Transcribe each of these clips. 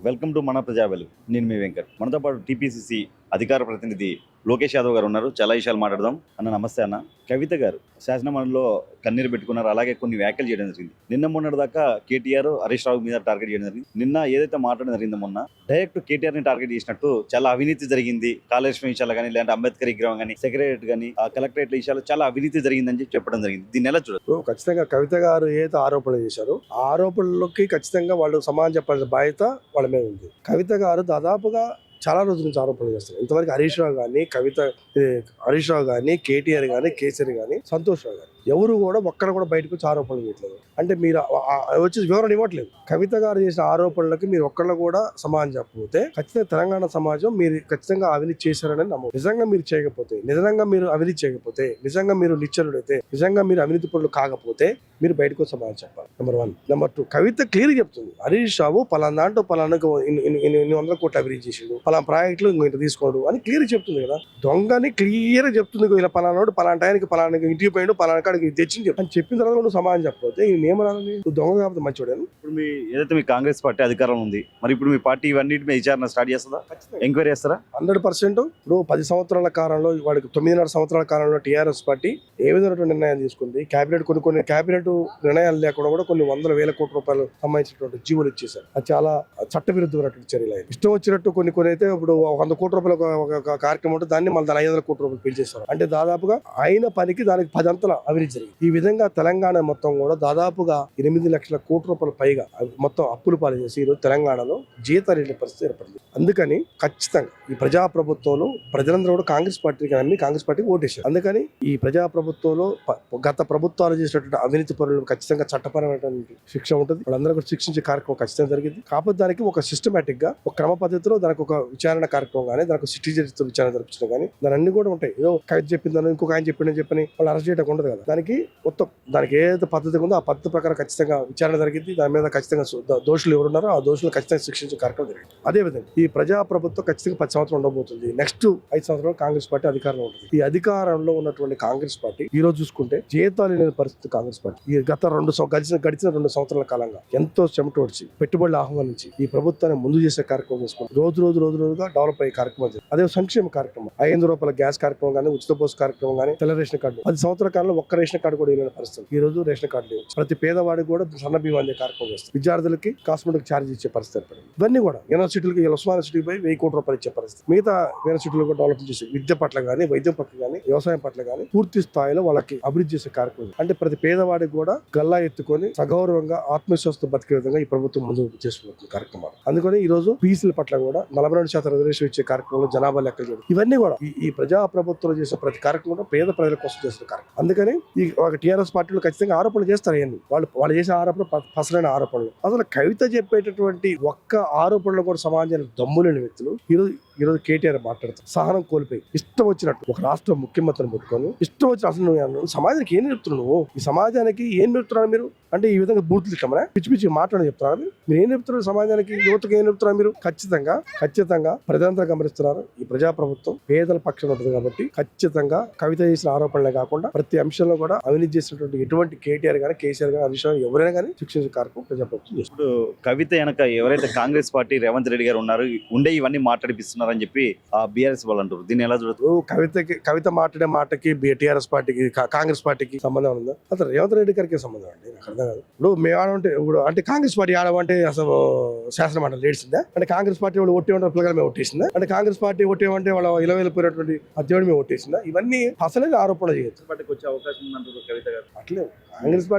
Welcome to మన ప్రజా వెలుగు. నేను మీ వెంకట్. మనతో పాటు టీపీసీసీ అధికార ప్రతినిధి లోకేష్ యాదవ్ గారు ఉన్నారు. చాలా విషయాలు మాట్లాడదాం. అన్న నమస్తే అన్న. కవిత గారు శాసనమండలిలో కన్నీరు పెట్టుకున్నారు. అలాగే కొన్ని వ్యాఖ్యలు చేయడం జరిగింది. నిన్న మొన్నటి దాకా కేటీఆర్ హరీష్ రావు మీద టార్గెట్ చేయడం జరిగింది. నిన్న ఏదైతే మాట్లాడడం జరిగిందో మొన్న డైరెక్ట్ కేటీఆర్ ని టార్గెట్ చేసినట్టు చాలా అవినీతి జరిగింది. కాళేశ్వరం విషయాలు కానీ, లేదంటే అంబేద్కర్ విగ్రహం కానీ, సెక్రటరియట్ కానీ, కలెక్టరేట్ విషయాలు చాలా అవినీతి జరిగిందని చెప్పడం జరిగింది. దీన్ని ఎలా చూడదు? ఖచ్చితంగా కవిత గారు ఏదైతే ఆరోపణలు చేశారో ఆ ఆరోపణలకి ఖచ్చితంగా వాళ్ళు సమాధానం చెప్పాల్సిన బాధ్యత వాళ్ళ మీద ఉంది. కవిత గారు దాదాపుగా చాలా రోజుల నుంచి ఆరోపణలు చేస్తారు. ఇంతవరకు హరీష్ రావు కానీ హరీష్ రావు కానీ, కేటీఆర్ కానీ, కేసీఆర్ కానీ, సంతోష్ రావు కానీ ఎవరు కూడా ఒక్కడ కూడా బయటకు వచ్చి ఆరోపణలు చేయట్లేదు. అంటే మీరు వచ్చి వివరణ ఇవ్వట్లేదు. కవిత గారు చేసిన ఆరోపణలకి మీరు ఒక్కళ్ళు కూడా సమాధానం చెప్పకపోతే ఖచ్చితంగా తెలంగాణ సమాజం మీరు ఖచ్చితంగా అవినీతి చేశారని నమ్మకం. నిజంగా మీరు చేయకపోతే, నిజంగా మీరు అవినీతి చేయకపోతే, నిజంగా మీరు నిశ్చలుడైతే, నిజంగా మీరు అవినీతి పనులు కాకపోతే మీరు బయటకు సమాధానం చెప్పాలి. నెంబర్ 1. నెంబర్ 2, కవిత క్లియర్ చెప్తుంది. హరీష్ రావు పలానా దాంట్లో పలానాకు ఇన్ని వందల కోట్లు అభివృద్ధి చేసిండు, పలానా ప్రాజెక్టులు ఇంత తీసుకోడు అని క్లియర్ చెప్తుంది కదా. దొంగని క్లియర్ చెప్తుంది. ఇలా పలానాడు పలానా టైంకి పలానా ఇంటికి పోయాడు, పలానా కాడికి తెచ్చింది అని చెప్పిన తర్వాత నువ్వు సమాధానం చెప్పకపోతే ఏమనాలని? నువ్వు దొంగ కాకపోతే మంచివాడు. ఇప్పుడు మీ కాంగ్రెస్ పార్టీ అధికారం ఉంది, మరి ఇప్పుడు మీ పార్టీ ఇవన్నిటి మీద విచారణ స్టార్ట్ చేస్తుందా? ఎంక్వైరీ చేస్తారా? 100%. ఇప్పుడు 10 సంవత్సరాల కాలంలో, వాడికి 9.5 సంవత్సరాల కాలంలో టీఆర్ఎస్ పార్టీ ఏ విధమైన నిర్ణయం తీసుకుంది? కేబినెట్ కొన్ని కేబినెట్ నిర్ణయాలు లేకుండా కూడా కొన్ని వందల వేల కోట్ల రూపాయలు సంబంధించినటువంటి జీవోలు ఇచ్చేశారు. అది చాలా చట్టవిరుద్ధమైనటువంటి చర్యలు. ఇష్టం వచ్చినట్టు కొన్ని అయితే ఇప్పుడు 100 కోట్ల రూపాయలు ఒక కార్యక్రమం ఉంటే దాన్ని మళ్ళీ 500 కోట్ల రూపాయలు పెంచేస్తారు. అంటే దాదాపుగా అయిన పనికి దానికి 10 అంతల అవినీతి జరిగింది. ఈ విధంగా తెలంగాణ మొత్తం కూడా దాదాపుగా 8 లక్షల కోట్ల రూపాయల పైగా మొత్తం అప్పులు పాలు చేసి ఈరోజు తెలంగాణలో జీతాలు లేని పరిస్థితి ఏర్పడింది. అందుకని ఖచ్చితంగా ఈ ప్రజాప్రభుత్వంలో ప్రజలందరూ కూడా కాంగ్రెస్ పార్టీకి నమ్మి కాంగ్రెస్ పార్టీకి ఓటేశారు. అందుకని ఈ ప్రజాప్రభుత్వంలో గత ప్రభుత్వాలు చేసినటువంటి అవినీతి పనులు ఖచ్చితంగా చట్టపరమైనటువంటి శిక్ష ఉంటుంది. వాళ్ళందరూ కూడా శిక్షించే కార్యక్రమం ఖచ్చితంగా జరిగింది. కాకపోతే దానికి ఒక సిస్టమేటిక్ గా, ఒక క్రమ పద్ధతిలో దానికి ఒక విచారణ కార్యక్రమం కానీ, దానికి సిటిజన్తో విచారణ జరిపించడం కానీ, దాని అన్ని కూడా ఉంటాయి. ఏదో కవిత చెప్పిందని ఇంకొక ఆయన చెప్పని వాళ్ళు అరెస్ట్ చేయడం ఉండదు కదా. దానికి ఏదైతే పద్ధతి ఉందో ఆ పద్ధతి ప్రకారం ఖచ్చితంగా విచారణ జరిగింది. దాని మీద ఖచ్చితంగా దోషులు ఎవరున్నారో ఆ దోషులు ఖచ్చితంగా శిక్షించే కార్యక్రమం జరిగింది. అదేవిధంగా ఈ ప్రజాప్రభుత్వం ఖచ్చితంగా 10 సంవత్సరాలు ఉండబోతుంది. నెక్స్ట్ 5 సంవత్సరాలు కాంగ్రెస్ పార్టీ అధికారంలో ఉంటుంది. ఈ అధికారంలో ఉన్నటువంటి కాంగ్రెస్ పార్టీ ఈ రోజు చూసుకుంటే జీతాలు లేని పరిస్థితి కాంగ్రెస్ పార్టీ ఈ గడిచిన 2 సంవత్సరాల కాలంగా ఎంతో చెమట వచ్చి పెట్టుబడులు ఆహ్వానించి ఈ ప్రభుత్వాన్ని ముందు చేసే కార్యక్రమం చేసుకుంటారు. రోజుగా డెవలప్ అయ్యే కార్యక్రమం చేస్తారు. అదే సంక్షేమ కార్యక్రమం, 500 రూపాయల గ్యాస్ కార్యక్రమం కానీ, ఉచిత బస్సు కార్యక్రమం కానీ, తెల్ల రేషన్ కార్డు 10 సంవత్సరాల కాలంలో ఒక్క రేషన్ కార్డు కూడా ఇవ్వలేని పరిస్థితి. ఈ రోజు రేషన్ కార్డు లేవు. ప్రతి పేదవాడికి కూడా సన్న బియ్యం అందే కార్యక్రమం చేస్తారు. విద్యార్థులకి కాస్మెటిక్ ఛార్జ్ ఇచ్చే పరిస్థితి ఏర్పడింది. ఇవన్నీ కూడా యూనివర్సిటీలకి, ఉస్మానియా యూనివర్సిటీకి పోయి 1000 కోట్ల రూపాయలు ఇచ్చే పరిస్థితి. మిగతా యూనివర్సిటీలు కూడా డెవలప్ చేసి విద్య పట్ల కానీ, వైద్యం పట్ల కానీ, వ్యవసాయం పట్ల కానీ పూర్తి స్థాయిలో వాళ్ళకి అభివృద్ధి చేసే కార్యక్రమం. అంటే ప్రతి పేదవాడికి కూడా గల్లా ఎత్తుకొని సగౌరవంగా ఆత్మవిశ్వాసంతో బతికే విధంగా ఈ ప్రభుత్వం ముందు చేసుకుంటుంది కార్యక్రమాలు. అందుకని ఈ రోజు బీసీల పట్ల కూడా 42% రిజర్వేషన్ ఇచ్చే కార్యక్రమంలో జనాభా లెక్కలు చేయడం, ఇవన్నీ కూడా ఈ ప్రజా ప్రభుత్వం చేసే ప్రతి కార్యక్రమంలో పేద ప్రజల కోసం చేసిన కార్యక్రమం. అందుకని ఈ టీఆర్ఎస్ పార్టీలు ఖచ్చితంగా ఆరోపణలు చేస్తారు. అవన్నీ వాళ్ళు చేసే ఆరోపణలు పసరైన ఆరోపణలు. అసలు కవిత చెప్పేటటువంటి ఒక్క ఆరోపణలు కూడా సమాజానికి దమ్ములేని వ్యక్తులు ఈరోజు కేటీఆర్ మాట్లాడుతారు. సహనం కోల్పోయి ఇష్టం వచ్చినట్టు ఒక రాష్ట్ర ముఖ్యమంత్రిని పెట్టుకొని ఇష్టం వచ్చిన అసలు నువ్వు సమాజానికి ఏం చెప్తున్నావు? ఈ సమాజానికి ఏం చెప్తున్నారు మీరు? అంటే ఈ విధంగా బూతులు ఇష్టమనే పిచ్చి మాట్లాడని చెప్తున్నారు మీరు ఏం చెప్తున్నారు? సమాజానికి, యువతకు ఏం చెప్తున్నారు మీరు? ఖచ్చితంగా ప్రజలంతా గమనిస్తున్నారు. ఈ ప్రజాప్రభుత్వం పేదల పక్షాన ఉంటుంది కాబట్టి ఖచ్చితంగా కవిత చేసిన ఆరోపణలే కాకుండా ప్రతి అంశంలో కూడా అవినీతి చేసినటువంటి ఎటువంటి కేటీఆర్ గానీ, కేసీఆర్ గానీ, హరీష్ రావు ఎవరైనా కానీ శిక్షించే కార్యక్రమం ప్రజాప్రభుత్వం చేస్తుంది. ఇప్పుడు కవిత వెనక ఎవరైతే కాంగ్రెస్ పార్టీ రేవంత్ రెడ్డి గారు ఉన్నారు ఉండే ఇవన్నీ మాట్లాడిపిస్తున్నారని చెప్పి బీఆర్ఎస్ వాళ్ళు అంటారు. దీన్ని ఎలా చూడదు? కవిత మాట్లాడే మాటకి టీఆర్ఎస్ పార్టీకి, కాంగ్రెస్ పార్టీకి సంబంధం ఉందా? అసలు రేవంత్ రెడ్డి గారికి సంబంధం అండి. నాకు అర్థం కాదు. ఇప్పుడు మేము ఆడంటే అంటే కాంగ్రెస్ పార్టీ ఆడమంటే అసలు శాసన మండలి లేచిందా? అంటే కాంగ్రెస్ పార్టీ వాళ్ళు ఒట్టేమంటే పిల్లలు మేము ఒట్టేసిందా? అంటే కాంగ్రెస్ పార్టీ ఒట్టేమంటే వాళ్ళ ఇలవేలిపోయినటువంటి అధ్యయుడు మేము ఒట్టేసిందా? ఇవన్నీ అసలే ఆరోపణ చేయొచ్చు. పార్టీకి వచ్చే అవకాశం ఉందంటారు కవిత గారు. అట్లే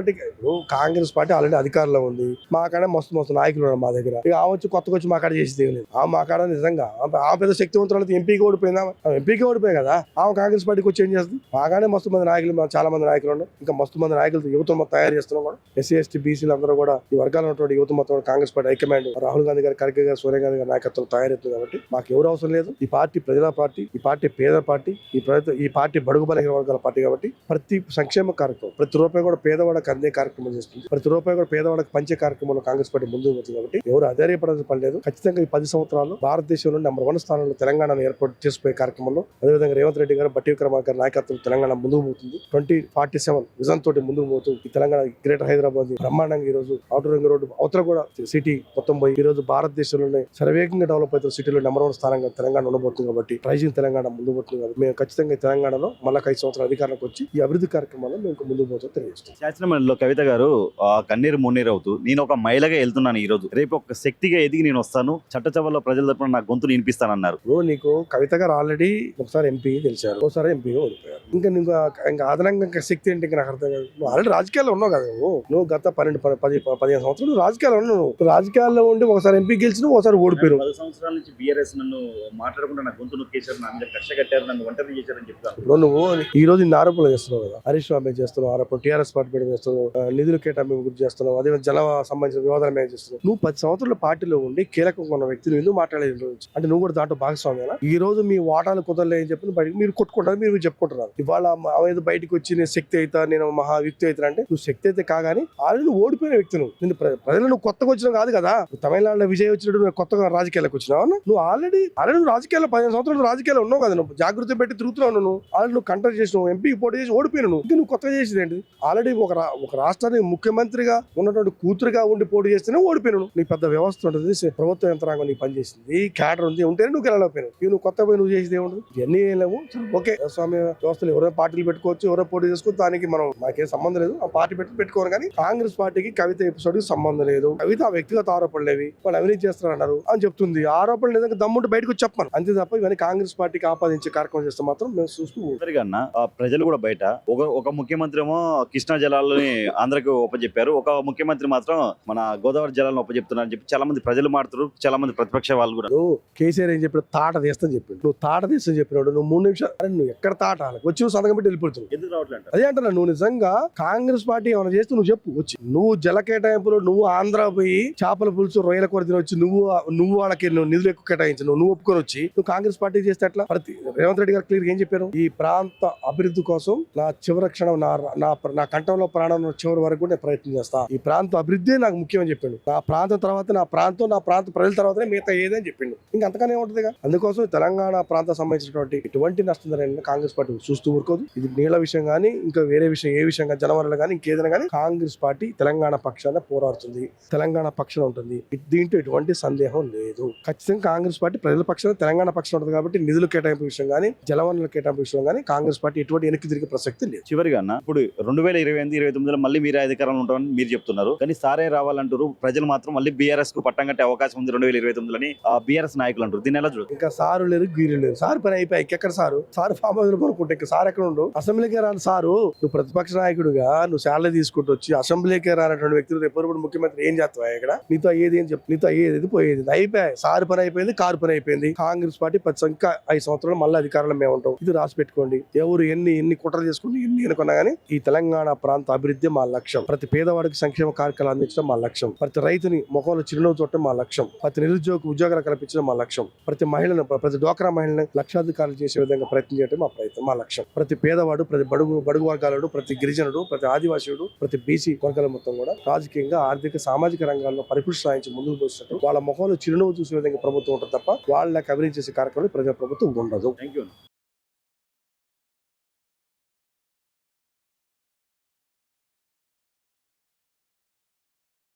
కాంగ్రెస్ పార్టీ ఆల్రెడీ అధికారంలో ఉంది. మా కాడ మస్తు నాయకులు ఉన్నారు మా దగ్గర. ఇక వచ్చి కొత్తగా వచ్చి మా కాడ చేసేది ఏం లేదు. మా కాడ నిజంగా ఆ పెద్ద శక్తివంతులు ఎంపీకి ఓడిపోయి కదా. ఆమె కాంగ్రెస్ పార్టీకి వచ్చి ఏం చేస్తుంది? మాగానే మస్తు మంది నాయకులు, చాలా మంది నాయకులు ఉన్నారు. ఇంకా మస్తు మంది నాయకులు యువత మొత్తం తయారు చేస్తున్నాం కూడా. ఎస్సీ ఎస్టీ బీసీలు అందరూ కూడా ఈ వర్గాలు ఉన్నటువంటి యువత మొత్తం కాంగ్రెస్ పార్టీ హైకమాండ్ రాహుల్ గాంధీ గారు, ఖర్గే గారు, సోనియా గాంధీ గారి నాయకత్వం తయారవుతుంది. కాబట్టి మాకు ఎవరు అవసరం లేదు. ఈ పార్టీ ప్రజల పార్టీ, ఈ పార్టీ పేద పార్టీ, ఈ పార్టీ బడుగు బలహీన వర్గాల పార్టీ. కాబట్టి ప్రతి సంక్షేమ కార్యక్రమం, ప్రతి రూపాయి కూడా పేదవాడకు అందే కార్యక్రమం చేస్తుంది. ప్రతి రూపాయి కూడా పేదవాడకు పంచే కార్యక్రమంలో కాంగ్రెస్ పార్టీ ముందుకు వచ్చింది. కాబట్టి ఎవరు అధైర్యపడాల్సిన పని లేదు. ఖచ్చితంగా ఈ 10 సంవత్సరాలు భారతదేశంలో నెంబర్ 1 స్థానంలో తెలంగాణను ఏర్పాటు చేసుకునే కార్యక్రమంలో అదేవిధంగా రేవంత్ రెడ్డి గారు బట్టి విక్రమార్క గారి నాయకత్వం తెలంగాణ ముందుకు పోతుంది. 2047 విజన్ తోటి ముందుకు పోతూ ఈ తెలంగాణ గ్రేటర్ హైదరాబాద్ బ్రహ్మాండంగా ఈ రోజు ఔటర్ రింగ్ రోడ్డు అవతల కూడా సిటీ మొత్తం పోయి ఈ రోజు భారతదేశంలోనే సర్వేగంగా డెవలప్ అవుతున్న సిటీలో నెంబర్ 1 స్థానంగా తెలంగాణ ఉండబోతుంది కాబట్టి రైజింగ్ తెలంగాణ ముందుకు పోతుంది కాబట్టి మేము ఖచ్చితంగా ఈ తెలంగాణలో మళ్ళీ 5 సంవత్సరాల అధికారంలోకి వచ్చి ఈ అభివృద్ధి కార్యక్రమాల్లో మేము ముందుకు పోతాం తెలియజేస్తాం. శాసనమండలిలో కవిత గారు కన్నీరు మున్నీరు అవుతూ నేను ఒక మహిళగా వెళ్తున్నాను, ఈ రోజు రేపు ఒక శక్తిగా ఎదిగి నేను వస్తాను, చట్టసభలో ప్రజల తరపున నా గొంతు వినిపిస్తానన్నారు. నీకు కవిత గారు ఆల్రెడీ ఒకసారి ఎంపీ గెలిచారు, ఒకసారి ఎంపీగా ఓడిపోయారు. ఇంకా అదనంగా ఇంకా శక్తి ఏంటి ఇంకా నాకు అర్థం కాదు. నువ్వు ఆల్రెడీ రాజకీయాల్లో ఉన్నావు కదా, నువ్వు గత 12-15 సంవత్సరాలు రాజకీయాల్లో ఉన్నావు. రాజకీయాల్లో ఉండి ఒకసారి ఎంపీ గెలిచిన ఒకసారి ఓడిపోయారు. 10 సంవత్సరాల నుంచి బీఆర్ఎస్ నన్ను మాట్లాడకుండా నా గొంతు నొక్కేశారు, నా మీద కక్ష కట్టారు, నన్ను ఒంటరి చేశారని చెప్తాను. ఇప్పుడు నువ్వు ఈ రోజు ఇన్ని ఆరోపణలు చేస్తున్నావు కదా, హరీష్ రావు మీద చేస్తున్నావు ఆరోపణ, టీఆర్ఎస్ పార్టీ మీద చేస్తున్నావు, నిధులు కేటాయింపు గురించి చేస్తున్నావు, అదే జల సంబంధించిన వివాదాల మీద చేస్తున్నావు. నువ్వు 10 సంవత్సరాల పార్టీలో ఉండి కీలకంగా ఉన్న వ్యక్తులు ఎందుకు మాట్లాడేది అంటే నువ్వు కూడా దాంట్లో భాగస్వామ్యాలా? ఈ రోజు మీ వాటాలు కుదరలే అని చెప్పి బయటకు మీరు కొట్టుకుంటారు, మీరు చెప్పుకుంటున్నారు. ఇవాళ ఏదో బయటకు వచ్చి నేను శక్తి అవుతా, నేను మహా వ్యక్తి అవుతా అంటే నువ్వు శక్తి అయితే కాగాని ఆల్రెడీ నువ్వు ఓడిపోయిన వ్యక్తి. నువ్వు ప్రజలు నువ్వు కొత్తగా వచ్చినావు కాదు కదా, తమిళనాడులో విజయ్ వచ్చినట్టు నువ్వు కొత్తగా రాజకీయాలకు వచ్చినావు. నువ్వు ఆల్రెడీ రాజకీయాల్లో 15 సంవత్సరాలు రాజకీయాలు ఉన్నావు కదా, నువ్వు జాగృతి పెట్టి తిరుగుతున్నావు. నువ్వు ఆల్రెడీ నువ్వు కంటెస్ట్ చేసినావు, ఎంపీకి పోటీ చేసి ఓడిపోయినావు. ఇంకా నువ్వు కొత్తగా చేసేది ఏంటి? ఆల్రెడీ ఒక రాష్ట్రానికి ముఖ్యమంత్రిగా ఉన్నటువంటి కూతురుగా ఉండి పోటీ చేస్తేనే ఓడిపోయినావు. నీ పెద్ద వ్యవస్థ ఉంటుంది, ప్రభుత్వ యంత్రాంగం నీకు పనిచేసింది, క్యాడర్ ఉంది, ఉంటేనే నువ్వు గెలవలేకపోయినావు. నువ్వు కొత్త పోయి నువ్వు చేసేది ఏముండదు, ఇవన్నీ లేవు. ఓకే, స్వామ్య వ్యవస్థలు ఎవరో పార్టీలు పెట్టుకోవచ్చు, ఎవరో పోటీ చేసుకోవచ్చు, దానికి మాకేం సంబంధం లేదు. ఆ పార్టీ పెట్టుకోరు. కానీ కాంగ్రెస్ పార్టీకి కవిత ఎపిసోడ్ కి సంబంధం లేదు. కవిత వ్యక్తిగత ఆరోపణలేవి, వాళ్ళు అవినీతి చేస్తారన్నారు అని చెప్తుంది. ఆరోపణలు ఏదైనా దమ్ముంటే బయటకు చెప్పాను అంతే తప్ప ఇవన్నీ కాంగ్రెస్ పార్టీకి ఆపాదించే కార్యక్రమం చేస్తే మాత్రం మేము చూస్తూ ప్రజలు కూడా బయట ఒక ముఖ్యమంత్రి ఏమో కృష్ణా జలాలని ఆంధ్రకు ఒప్పజెప్పారు, ఒక ముఖ్యమంత్రి మాత్రం మన గోదావరి జలాలను ఒప్పజెప్తున్నారని చెప్పి చాలా మంది ప్రజలు మాట్లాడుతారు, చాలా మంది ప్రతిపక్ష వాళ్ళు కూడా. కేసీఆర్ ఏం చెప్పాడు? తాట తీస్తాను చెప్పిండు. నువ్వు తాట తీస్తాను చెప్పినాడు, నువ్వు 3 నిమిషాలు అరే నువ్వు ఎక్కడ తాట వచ్చి సంతకం పెట్టి వెళ్ళిపోతున్నావు. ఎందుకు రావట్లేదు అదే అంటున్నా, నువ్వు నిజంగా కాంగ్రెస్ పార్టీ ఏమైనా చేస్తే నువ్వు చెప్పు. వచ్చి నువ్వు జల కేటాయింపులు నువ్వు ఆంధ్ర పోయి చేపల పులుసు రొయ్యల కొర వచ్చి నువ్వు వాళ్ళకి నిధులు ఎక్కువ కేటాయించు, నువ్వు ఒప్పుకొని వచ్చి నువ్వు కాంగ్రెస్ పార్టీ చేస్తే ఎట్లా? రేవంత్ రెడ్డి గారు క్లియర్ ఏం చెప్పారు? ఈ ప్రాంత అభివృద్ధి కోసం నా చివరి క్షణం నా కంఠంలో ప్రాణం చివరి వరకు కూడా నేను ప్రయత్నం చేస్తా. ఈ ప్రాంత అభివృద్ధి నాకు ముఖ్యమని చెప్పిండు. నా ప్రాంతం తర్వాత నా ప్రాంత ప్రజల తర్వాతనే మిగతా ఏదని చెప్పిండు. ఇంకా అంతగానే ఉంటదిగా. అందుకోసం తెలంగాణ ప్రాంతం సంబంధించినటువంటి ఎటువంటి నష్టం జరిగిన కాంగ్రెస్ పార్టీ చూస్తూ ఊరుకోదు. ఇది నీళ్ల విషయం కానీ ఇంకా వేరే విషయం ఏ విషయంగా జనవరాలు కానీ ఇంకేదైనా కానీ కాంగ్రెస్ పార్టీ తెలంగాణ పక్షాన పోరాడుతుంది, తెలంగాణ పక్షాన ఉంటుంది. దీంట్లో ఎటువంటి సందేహం లేదు. ఖచ్చితంగా కాంగ్రెస్ పార్టీ ప్రజల పక్షాన తెలంగాణ పక్షాన ఉంటుంది కాబట్టి నిధులు కేటాయింపు విషయం కానీ జలవనరుల కేటాయింపు విషయం కానీ కాంగ్రెస్ పార్టీ ఎటువంటి వెనక్కి తిరిగే ప్రసక్తి లేదు. చివరిగా ఇప్పుడు 2028-29లో మళ్ళీ మీరే అధికారంలో ఉంటామని మీరు చెప్తున్నారు, కానీ సారే రావాలంటారు ప్రజలు మాత్రం మళ్ళీ బీఆర్ఎస్ కు పట్టం కట్టే అవకాశం ఉంది 2029 బీఆర్ఎస్ నాయకులు అంటారు. దీని ఎలా చూడండి? ఇంకా సారు లేరు, గీరు లేరు. సార్ పని అయిపోయి ఎక్కడ సారు ఫామ్ హౌస్ కొనుక్కుంటే ఇంకా సార్ ఎక్కడ ఉండు? అసెంబ్లీకి రాని సారు, నువ్వు ప్రతిపక్ష నాయకుడుగా నువ్వు శాలరీ తీసుకుంటూ వచ్చి అసెంబ్లీకి రానటువంటి వ్యక్తులు రేపు ముఖ్యమంత్రి ఏం చేస్తావా? ఇక్కడ నీతో అయ్యేది ఏం చెప్పు, నీతో అయ్యేది పోయేది అయిపోయాయి. సారు పని అయిపోయింది, కారు పని అయిపోయింది. కాంగ్రెస్ పార్టీ ఇంకా 5 సంవత్సరాలు మళ్ళీ అధికారంలో మేము ఉంటాం. ఇది రాసి పెట్టుకోండి. ఎవరు ఎన్ని కుట్రలు చేసుకుని ఎన్ని అనుకున్నా కానీ ఈ తెలంగాణ ప్రాంత అభివృద్ధి మా లక్ష్యం. ప్రతి పేదవాడికి సంక్షేమ కార్యక్రమాలు అందించడం మా లక్ష్యం. ప్రతి రైతుని ముఖంలో చిరునవ్వు చూడటం మా లక్ష్యం. ప్రతి నిరుద్యోగ ఉద్యోగాలు కల్పించడం మా లక్ష్యం. ప్రతి మహిళను ప్రతి డ్వాక్రా మహిళని లక్షాధికారులు చేసే విధంగా ప్రయత్నం చేయడం మా లక్ష్యం. ప్రతి పేదవాడు, ప్రతి బడుగు వర్గాలు, ప్రతి గిరిజనుడు, ప్రతి ఆదివాసీయుడు, ప్రతి బీసీ వర్గాల మొత్తం కూడా రాజకీయంగా ఆర్థిక సామాజిక రంగాల్లో పరిపుష్టి సాధించి ముందుకు పోసినట్టు వాళ్ళ ముఖంలో చిరునవ్వు చూసే విధంగా ప్రభుత్వం ఉంటుంది తప్ప వాళ్ళకి అభివృద్ధి చేసే కార్యక్రమం ప్రజా ప్రభుత్వం ఉండదు. Thank you.